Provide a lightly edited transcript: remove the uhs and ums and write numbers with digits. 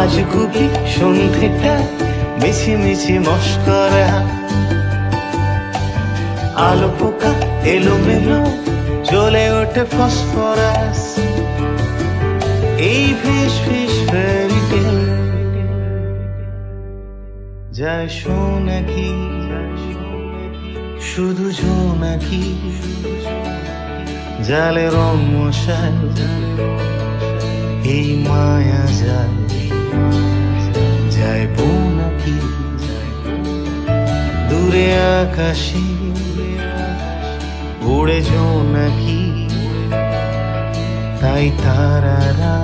আজ খুবই সন্ধেটা মিছি মিছি মস্করা, আলো পোকা এলোমেলো জ্বলে ওঠে ফসফরাস। এই ফিস ফিস ফেরিটেল যায় সোনাকি, শুধু জোনাকি জালে রং মশাল, এই মায়া জাল যায় বোনাকি। দূরে আকাশে উড়ে জোনাকি, তাই তারারা